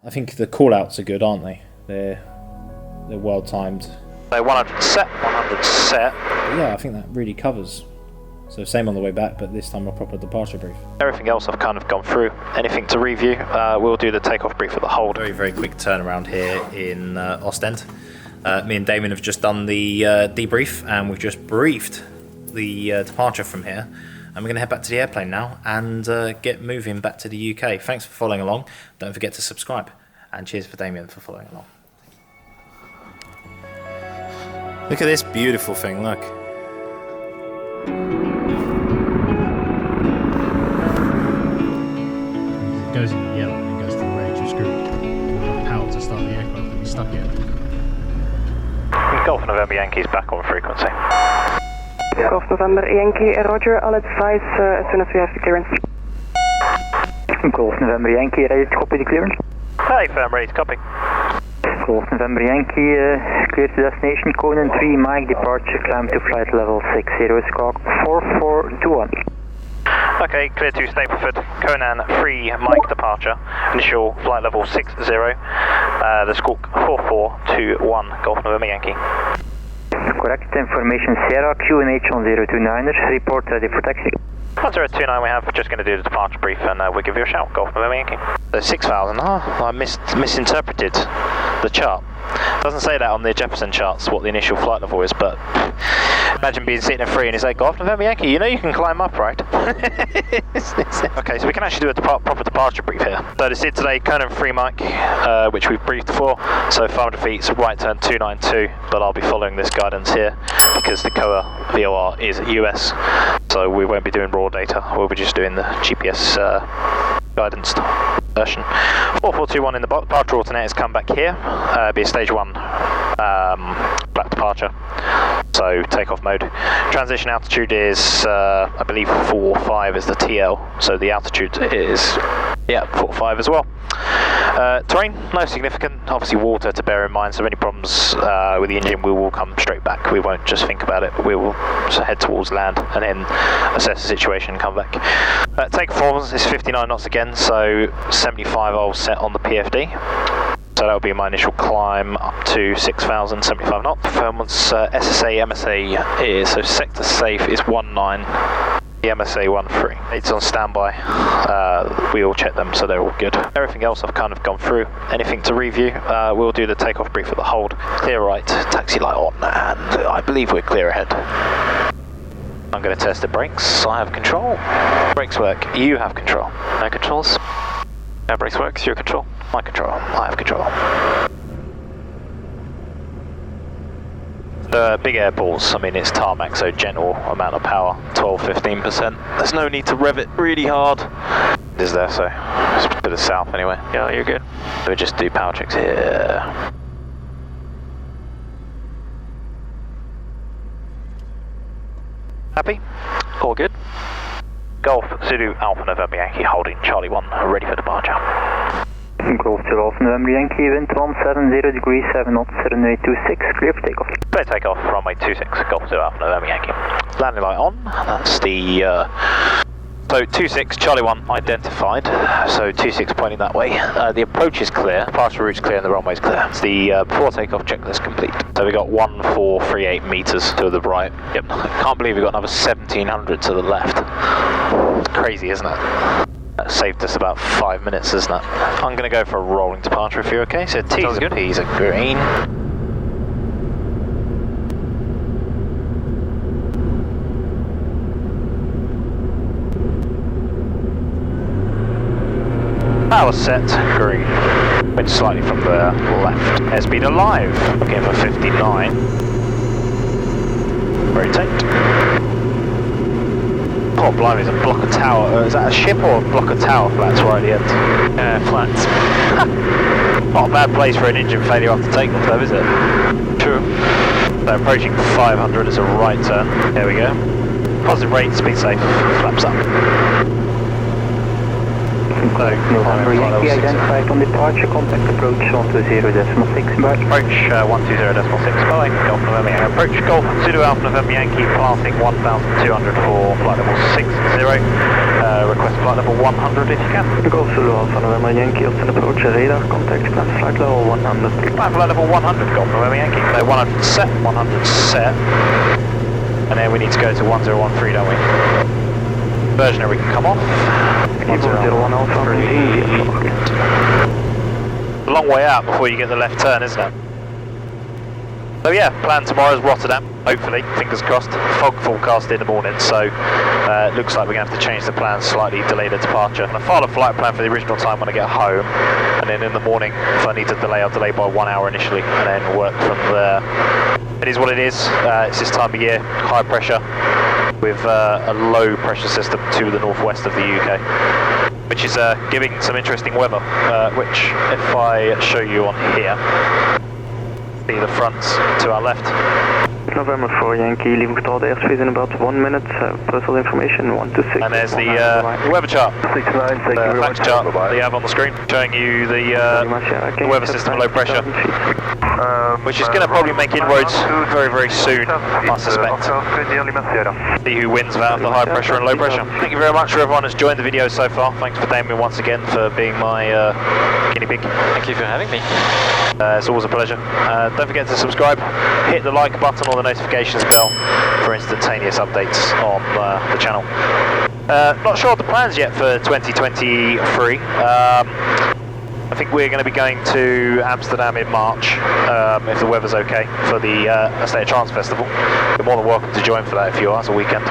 I think the callouts are good, aren't they? They're well timed. So 100 set, 100 set. But yeah, I think that really covers. So same on the way back, but this time a proper departure brief. Everything else I've kind of gone through. Anything to review, we'll do the takeoff brief at the hold. Very quick turnaround here in Oostende. Me and Damon have just done the debrief, and we've just briefed the departure from here. And we're going to head back to the airplane now and get moving back to the UK. Thanks for following along. Don't forget to subscribe. And cheers for Damien for following along. Look at this beautiful thing, look. It goes in yellow and it goes to the red, you're screwed. Power to start the aircraft and be stuck in. Golf November Yankees back on frequency. Golf November Yankee, Roger, I'll advise as soon as we have the clearance. Golf November Yankee, ready to copy the clearance? Hey, firm, ready to copy. Golf November Yankee, clear to destination, Conan 3, Mike departure, climb to flight level 60, squawk 4421. Okay, clear to Stapleford, Conan 3, Mike departure, initial flight level 60, the squawk 4421, Golf November Yankee. Correct information, Sierra, QNH on 029ers, report ready for taxi. 1029, we have just going to do the departure brief and we'll give you a shout, Golf November Yankee. 6,000, I misinterpreted the chart. Doesn't say that on the Jefferson charts what the initial flight level is, but imagine being sitting at 3 and it's like, Golf November Yankee, you know you can climb up, right? Okay, so we can actually do a proper departure brief here. So this is today, Conan 3 Mike, which we've briefed for. So 500 feet, so right turn 292, but I'll be following this guidance here because the COA VOR is US, so we won't be doing raw data, we'll be just doing the GPS guidance version. 4421 in the departure alternators come back here, be a stage 1 black departure, so takeoff mode. Transition altitude is I believe 45 is the TL, so the altitude is 45 as well. Terrain, no significant, obviously water to bear in mind, so any problems with the engine we will come straight back, we won't just think about it, we will head towards land and then assess the situation and come back. Take performance is 59 knots again, so 75 I'll set on the PFD. So that will be my initial climb up to 6,075 knots. Performance SSA, MSA is, so sector safe is 19, the MSA 13. It's on standby, we all check them so they're all good. Everything else I've kind of gone through. Anything to review, we'll do the takeoff brief at the hold. Clear right, taxi light on, and I believe we're clear ahead. I'm going to test the brakes, I have control. Brakes work, you have control. No controls? No brakes works, your control. My control, I have control. The big airballs, I mean it's tarmac, so gentle amount of power, 12-15%. There's no need to rev it really hard. It is there, so it's a bit of south anyway. Yeah, you're good. So we just do power checks here. Happy? All good? Golf Zulu Alpha November Yankee holding Charlie 1, ready for departure. Golf Zulu Alpha November Yankee, wind 170 degrees 7 knots, runway 26, clear for takeoff. Clear takeoff, runway 26, Golf Zulu Alpha November Yankee. Landing light on, that's the, so 26, Charlie 1 identified, so 26 pointing that way. The approach is clear, departure route's clear and the runway's clear. It's the before takeoff checklist complete. So we got 1438 metres to the right. Yep, can't believe we got another 1700 to the left. It's crazy, isn't it? That saved us about 5 minutes, isn't it? I'm going to go for a rolling departure if you're okay. So T's and P's are green. Power set, green. Went slightly from the left. Airspeed alive. Looking for 59. Rotate. Oh, blimey, there's a block of tower. Is that a ship or a block of tower flats right at the end? Flats. Not a bad place for an engine failure after takeoff though, is it? True. So approaching 500 is a right turn. There we go. Positive rate, speed safe, flaps up. November Yankee identified on departure, contact approach 120.6 bar. Approach 120.6, bye. Golf November Yankee. Approach Golf Zulu Alpha November Yankee, passing 1,200 for flight level 60. Request flight level 100 if you can. Golf Zulu Alpha November Yankee, Oostende approach radar, contact flight level 100. Flight level 100, Golf November Yankee. So 100 set, 100 set. And then we need to go to 1013, don't we? Versionary can come off. 101 Alpha It's a long way out before you get the left turn, isn't it? So yeah, plan tomorrow is Rotterdam, hopefully, fingers crossed. Fog forecast in the morning, so it looks like we're going to have to change the plan, slightly delay the departure. And I file a flight plan for the original time when I get home, and then in the morning, if I need to delay, I'll delay by 1 hour initially, and then work from there. It is what it is. It's this time of year, high pressure, with a low pressure system to the northwest of the UK, which is giving some interesting weather, which if I show you on here, see the fronts to our left. November 4 Yankee, leaving control the airspace in about 1 minute, personal information 126. And there's the weather chart, fact chart that you have on the screen, showing you the weather system low pressure, which is going to probably make inroads very, very soon, I suspect. See who wins out of the high pressure and low pressure. Thank you very much for everyone that's joined the video so far. Thanks for Damien once again for being my guinea pig. Thank you for having me. It's always a pleasure. Don't forget to subscribe, hit the like button or the notifications bell for instantaneous updates on the channel. Not sure of the plans yet for 2023. I think we're going to be going to Amsterdam in March, if the weather's okay, for the State of Trance Festival. You're more than welcome to join for that if you are, it's a weekend.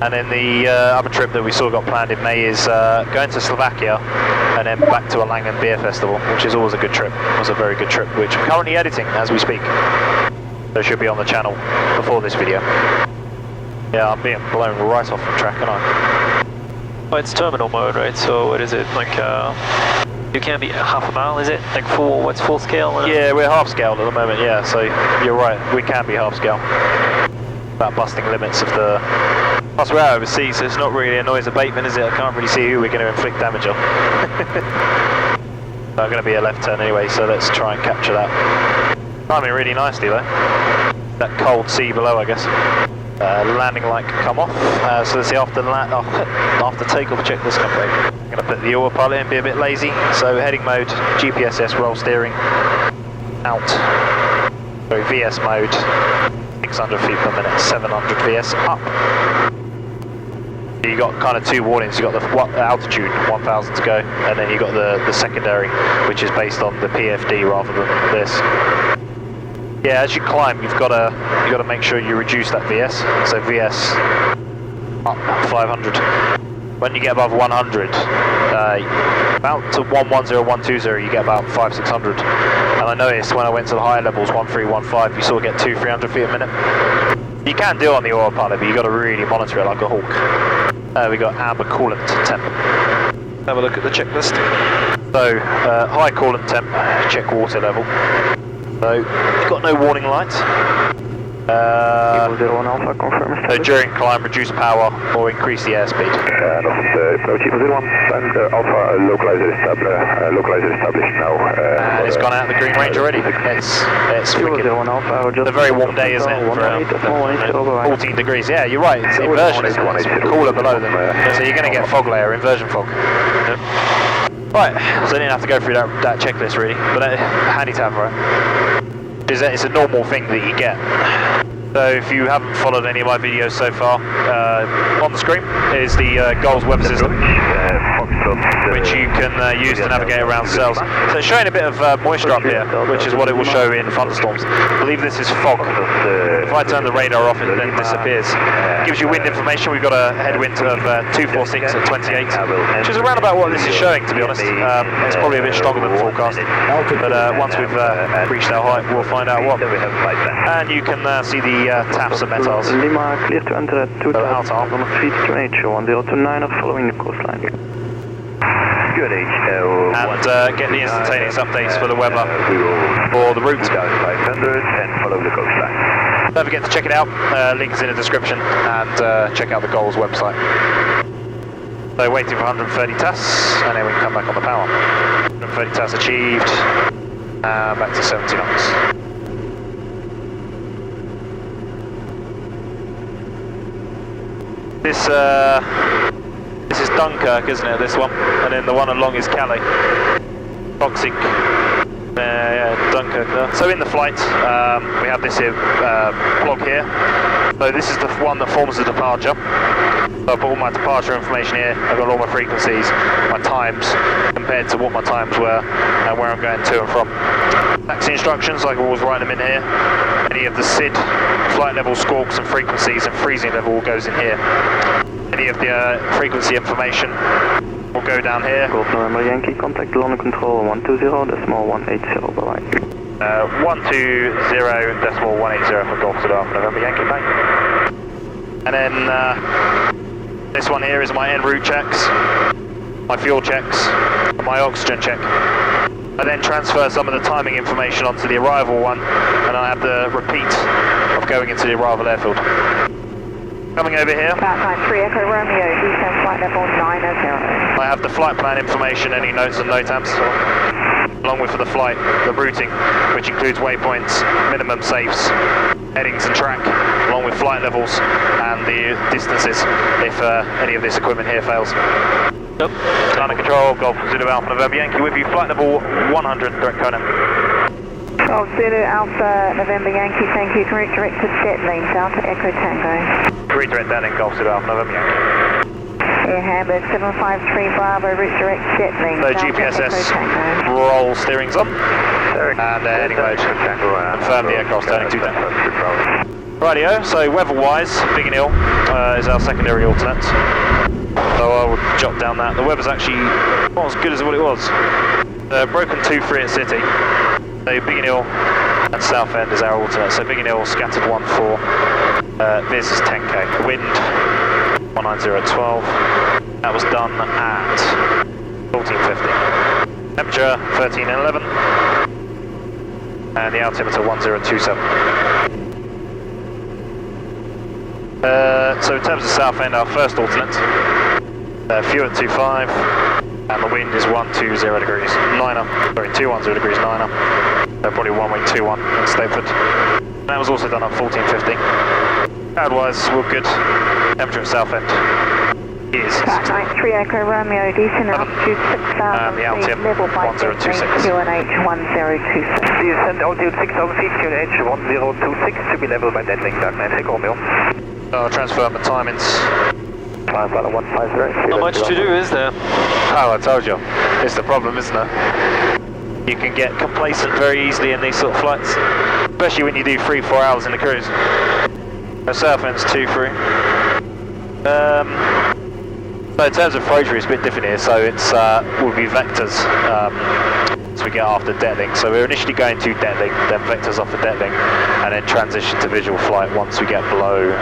And then the other trip that we still got planned in May is going to Slovakia and then back to a Langen Beer Festival, which is always a good trip. It was a very good trip, which I'm currently editing as we speak. So it should be on the channel before this video. Yeah, I'm being blown right off the track, aren't I? Well, it's terminal mode, right? So what is it, like, you can't be half a mile, is it? Like full, what's full scale? Yeah, we're half scale at the moment, yeah, so you're right, we can be half scale. About busting limits of the... Plus we're out overseas, so it's not really a noise abatement, is it? I can't really see who we're going to inflict damage on. I'm going to be a left turn anyway, so let's try and capture that. Timing really nicely though. That cold sea below, I guess. Landing light can come off, so let's see after takeoff checklist come back. I'm going to put the autopilot in, be a bit lazy, so heading mode, GPSS, roll steering, out. So VS mode, 600 feet per minute, 700 VS, up. You got kind of two warnings. You got the altitude, 1,000 to go, and then you got the secondary, which is based on the PFD rather than this. Yeah, as you climb, you've got to make sure you reduce that VS. So VS up 500. When you get above 100, about to 110, 120, you get about 500-600. And I noticed when I went to the higher levels, 1315, you sort of get 200-300 feet a minute. You can do it on the autopilot, but you got to really monitor it like a hawk. We got amber coolant temp. Have a look at the checklist. So high coolant temp, check water level. So you've got no warning light. So during climb, reduce power or increase the airspeed. Approach 01 and Alpha localizer established now. And it's gone out of the green range already. It's a very warm day, isn't it? For 14 degrees. Yeah, you're right. It's inversion. It's cooler below them. So you're going to get fog layer, inversion fog. Right, so I didn't have to go through that checklist really, but handy to have, right? It's a normal thing that you get. So if you haven't followed any of my videos so far, on the screen is the Golze weather system, which you can use to navigate around cells. So it's showing a bit of moisture up here, which is what it will show in thunderstorms. I believe this is fog. If I turn the radar off, it then disappears. It gives you wind information. We've got a headwind of 246 at 28, which is around about what this is showing, to be honest. It's probably a bit stronger than forecasted, but once we've reached our height, we'll find out what. And you can see the taps and metals. Lima clear to enter at 2,000 feet to HO 1029 following the coastline. Good HO. And get the instantaneous updates for the weather for the route. 500 and follow the coastline. Don't forget to check it out. Link is in the description, and check out the Golze website. So waiting for 130 TAS, and then we can come back on the power. 130 TAS achieved, back to 70 knots. This is Dunkirk, isn't it, this one? And then the one along is Calais. Toxic. Dunkirk there. So in the flight, we have this here, log here. So this is the one that forms the departure. So I've put all my departure information here. I've got all my frequencies, my times, compared to what my times were and where I'm going to and from. Taxi instructions, I can always write them in here. Any of the SID, flight level, squawks and frequencies and freezing level all goes in here. Any of the frequency information will go down here. Golf November Yankee, contact London Control 120.180, bye-bye. 120.180 for Golf November Yankee, bye. And then this one here is my en route checks, my fuel checks, and my oxygen check. I then transfer some of the timing information onto the arrival one, and I have the repeat of going into the arrival airfield. Coming over here, Three Echo Romeo, descend flight level 900. I have the flight plan information, any notes and NOTAMs, along with for the flight, the routing, which includes waypoints, minimum safes, headings and track, along with flight levels and the distances if any of this equipment here fails. Yep. Under control, Golf Zulu Alpha November Yankee with you, flight level 100, direct Conan. Golf Zulu Alpha November Yankee, thank you. Route direct to jet lane, Delta Echo Tango. Redirect down in Golf Zulu Alpha November Yankee. Air Hamburg 753 Bravo, route direct jet lane, So Delta GPSS, Echo Tango. roll steering's on, and heading mode, confirm the aircraft's turning to tango. Rightio, so weather-wise, Big and Ill is our secondary alternate. So I will jot down that. The weather's actually not as good as what it was. Broken 2-3 at City. So Big and Ill and Southend is our alternate. So Big and Ill, scattered 1-4. This is 10k. Wind 190 at 12. That was done at 1450. Temperature 13 and 11. And the altimeter 1027. So in terms of Southend, our first alternate, fuel at 25, and the wind is 120 degrees 9er, sorry 210 degrees 9er, probably 1.21 in Stapleford. That was also done at 1450. Cloud-wise, we're good. Temperature at Southend is 3 Echo Romeo, descend altitude 6,000 the feet, altimeter level by jet 1026. lane, QNH 1026. Descend altitude 6,000 feet, QNH 1026 to be level by dead link, Dark 9 Romeo. I'll transfer my timings. Climb by 150. Not much to do, is there? Oh, I told you. It's the problem, isn't it? You can get complacent very easily in these sort of flights, especially when you do 3-4 hours in the cruise. So Southend's 2-3. So in terms of approach, it's a bit different here. So it's will be vectors as we get after Detling. So we're initially going to Detling, then vectors off of Detling, and then transition to visual flight once we get below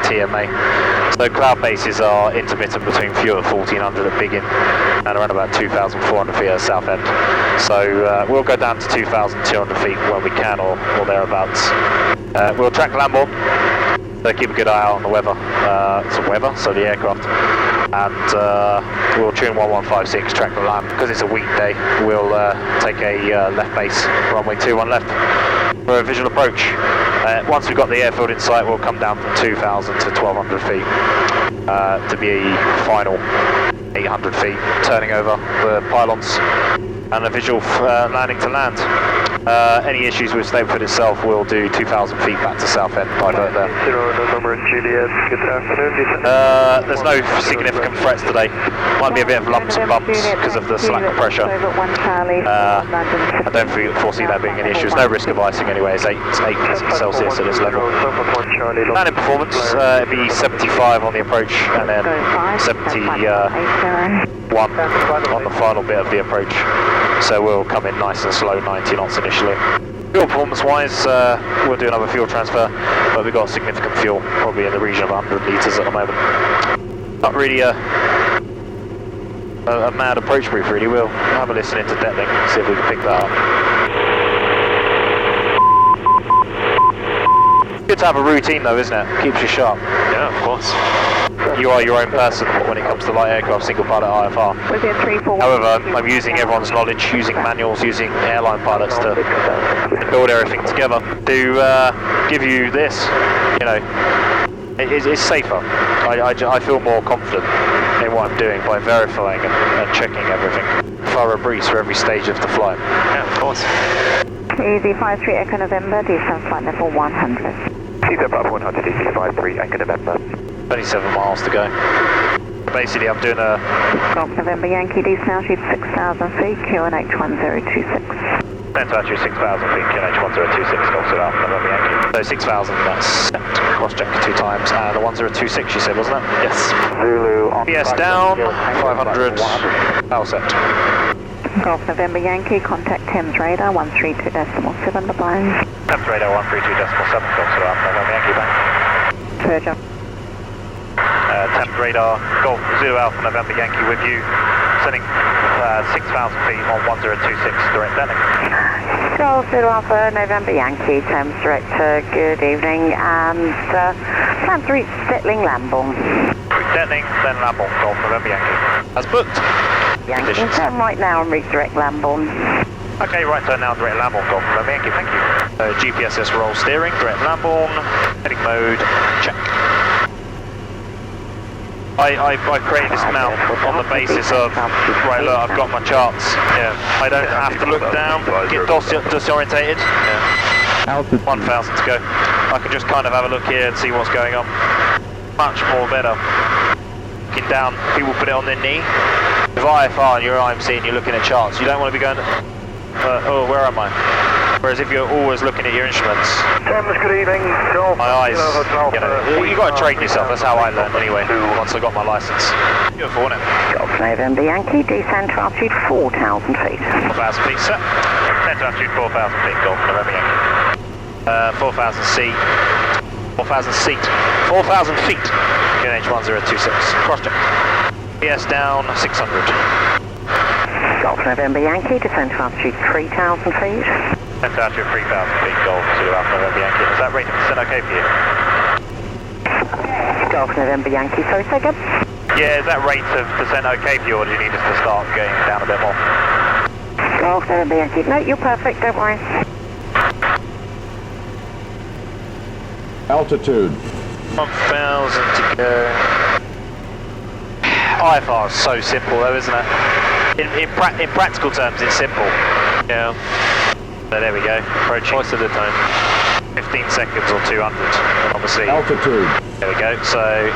TMA. So cloud bases are intermittent between fuel at 1400 at Biggin and around about 2,400 feet at Southend. So we'll go down to 2,200 feet when we can, or thereabouts. We'll track Lamborn, so keep a good eye out on the weather, so the aircraft. And we'll tune 1156, track the land. Because it's a weekday, we'll take a left base, runway 21 left, for a visual approach. Once we've got the airfield in sight, we'll come down from 2,000 to 1,200 feet to be a final 800 feet, turning over the pylons and a visual landing to land. Any issues with Stapleford itself, we'll do 2,000 feet back to Southend, divert there. November Juliet, good afternoon. There's no significant threats today. Might be a bit of lumps and bumps because of the slack of pressure. I don't foresee that being any issues. No risk of icing anyway. It's 8 Celsius at this level. Landing performance, it'd be 75 on the approach and then 71 on the final bit of the approach. So we'll come in nice and slow, 90 knots initially. Fuel performance wise, we'll do another fuel transfer, but we've got significant fuel, probably in the region of 100 litres at the moment. Not really a mad approach brief really. We'll have a listen into Detling, see if we can pick that up. Good to have a routine though, isn't it? Keeps you sharp. Yeah, of course. you are your own person when it comes to light aircraft single pilot IFR. Within 341. However, I'm using everyone's knowledge, using manuals, using airline pilots to build everything together to give you this. You know, it's safer. I feel more confident in what I'm doing by verifying and checking everything. Thorough briefs for every stage of the flight. Yeah, of course. Easy 53 Echo November, descent flight level 100. Easy Bravo 100, easy 53 Echo November. 27 miles to go. Basically, I'm doing a Golf November Yankee, descent altitude 6,000 feet, QNH 1026. descent altitude 6,000 feet, QNH 1026, Golf November Yankee. So 6,000, that's set. Cross-check 2 times, and the 1026 you said, wasn't it? Yes. Zulu on PS down, 500, bow set. Golf November Yankee, contact Thames radar 132.7, bye-bye. Thames radar 132.7, Golf November Yankee, bye. Persia. Thames radar, Golf Zulu Alpha November Yankee with you, sending 6,000 feet on 1026, direct landing. Golf Zulu Alpha November Yankee, Thames director, good evening, and plan to reach Detling Lambourne. Detling, then Lambourne, Golf November Yankee. As booked. Yankee, turn right now and reach direct Lambourne. Okay, right turn now, direct Lambourne, Golf November Yankee, thank you. GPSS roll steering, direct Lambourne, heading mode, check. I created this mount on the basis of, right, look, I've got my charts. Yeah. I don't have to look down, get disorientated. Yeah. 1,000 to go. I can just kind of have a look here and see what's going on. Much more better. Looking down, people put it on their knee. With IFR and your IMC and you're looking at charts, you don't want to be going, oh, where am I? Whereas if you're always looking at your instruments, good evening, Golf. my eyes, you know, you got to train yourself. That's how I learned anyway. Once I got my license. Beautiful, isn't it? Golf November Yankee, descent altitude 4,000 feet. 4,000 feet, sir. Descent altitude 4,000 feet, Golf November Yankee. 4,000 seat. 4,000 seat. 4,000 feet. QNH 1026. Cross check. PS down 600. Golf November Yankee, descent altitude 3,000 feet. Descent altitude 3,000 feet, Golf Zulu Alpha November Yankee. Is that rate of descent okay for you? Golf November Yankee, sorry, say again? Yeah, is that rate of descent okay for you, or do you need us to start going down a bit more? Golf November Yankee, no, you're perfect, don't worry. Altitude. 1,000 to go. IFR is so simple though, isn't it? In practical terms, it's simple. Yeah. So there we go. Approaching. Most of the time. 15 seconds or 200, obviously. Altitude. There we go. So,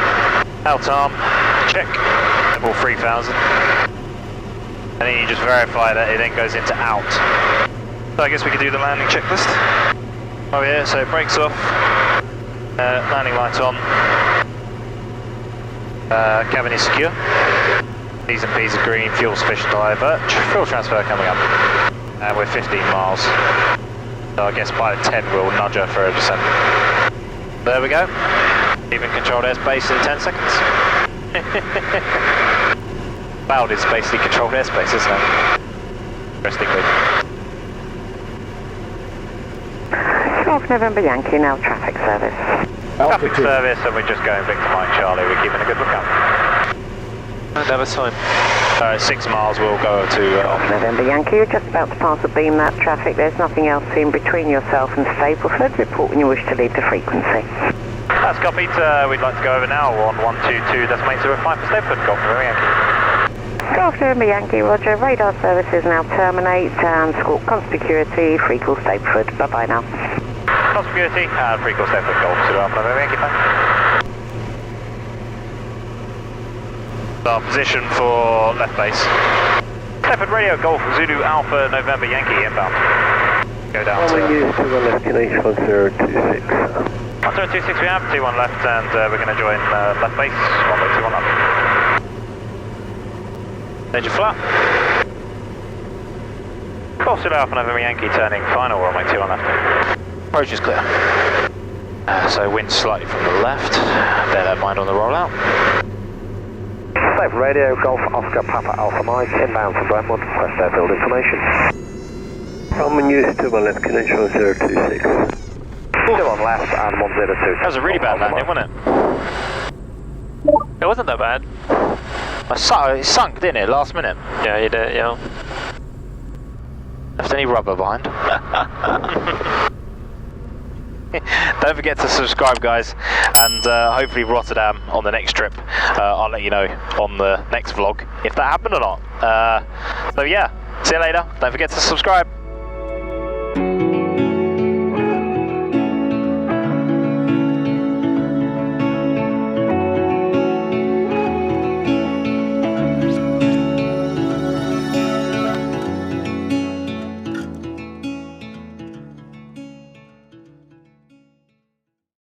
alt-arm, check. Level 3,000. And then you just verify that it then goes into out. So I guess we could do the landing checklist. Oh yeah, so it brakes off. Landing lights on. Cabin is secure. T's and P's are green, fuel sufficient to divert. Fuel transfer coming up. And we're 15 miles. So I guess by 10 we'll nudge her for a descent. There we go. Even controlled airspace in 10 seconds. Cloud is basically controlled airspace, isn't it? Interestingly. Golf November Yankee, now traffic service. Traffic service, and we're just going Victor Mike Charlie. We're keeping a good lookout. And have a time. 6 miles we'll go to... November Yankee, you're just about to pass the beam map traffic. There's nothing else in between yourself and Stapleford. Report when you wish to leave the frequency. That's copied. We'd like to go over now on 122.085 for Stapleford. Golf November Yankee. Golf November Yankee, roger. Radar services now terminate and squawk conspicuity, free call Stapleford. Bye-bye now. Conspicuity and free call Stapleford. Golf November Yankee. Bye. Our position for left base. Stapleford radio, Golf Zulu Alpha November Yankee inbound. Go down to... use to the left, QNH 1026. 1026 we have, 21 left, and we're going to join left base, runway 21 up. There's your flap. Golf Zulu Alpha November Yankee turning final, runway 21 left. Approach is clear. So wind slightly from the left, bear that in mind on the rollout. Stapleford radio, Golf Oscar Papa Alpha Mike, inbound from Brentwood, request airfield information. Common use to my left, QNH 1026. Still on left and 102. That was a really bad landing, wasn't it? It wasn't that bad. It sunk, didn't it, last minute? Yeah, you did, yeah. Left any rubber behind? Don't forget to subscribe, guys, and hopefully Rotterdam on the next trip. I'll let you know on the next vlog if that happened or not. So yeah, see you later. Don't forget to subscribe.